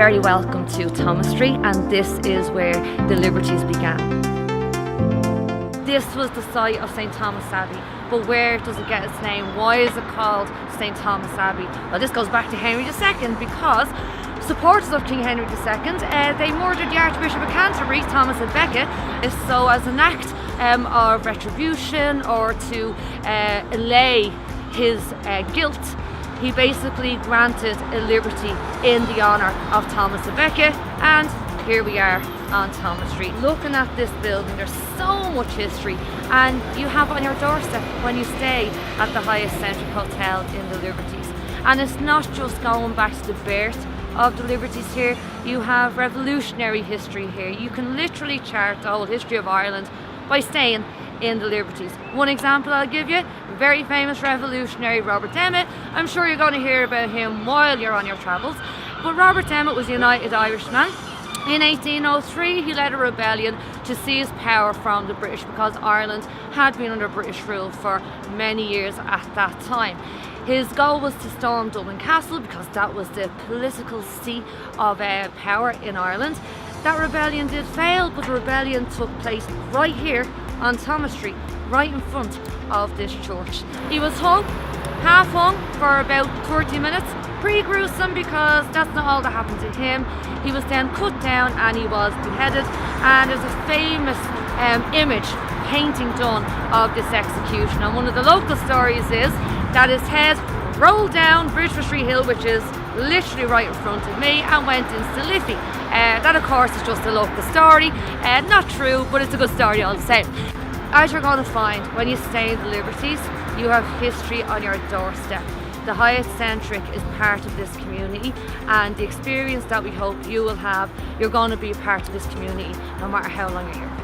very welcome to Thomas Street, and this is where the Liberties began. This was the site of St Thomas Abbey, but where does it get its name? Why is it called St Thomas Abbey? Well, this goes back to Henry II, because supporters of King Henry II, they murdered the Archbishop of Canterbury, Thomas à Becket, so as an act of retribution or to allay his guilt. He basically granted a liberty in the honour of Thomas à Becket, and here we are on Thomas Street looking at this building. There's so much history, and you have on your doorstep when you stay at the Hyatt Centric Hotel in the Liberties. And it's not just going back to the birth of the Liberties here, you have revolutionary history here. You can literally chart the whole history of Ireland by staying in the Liberties. One example I'll give you, very famous revolutionary Robert Emmet. I'm sure you're going to hear about him while you're on your travels, but Robert Emmet was a United Irishman. In 1803 he led a rebellion to seize power from the British, because Ireland had been under British rule for many years at that time. His goal was to storm Dublin Castle, because that was the political seat of power in Ireland. That rebellion did fail, but the rebellion took place right here on Thomas Street, right in front of this church. He was hung, half hung, for about 30 minutes. Pretty gruesome, because that's not all that happened to him. He was then cut down and he was beheaded, and there's a famous image painting done of this execution. And one of the local stories is that his head rolled down Bridgeford Street Hill, which is literally right in front of me, and went into Liffey. That of course is just a local story, not true, but it's a good story all the same. As you're going to find when you stay in the Liberties, you have history on your doorstep. The Hyatt Centric is part of this community, and the experience that we hope you will have, you're going to be a part of this community no matter how long you're here.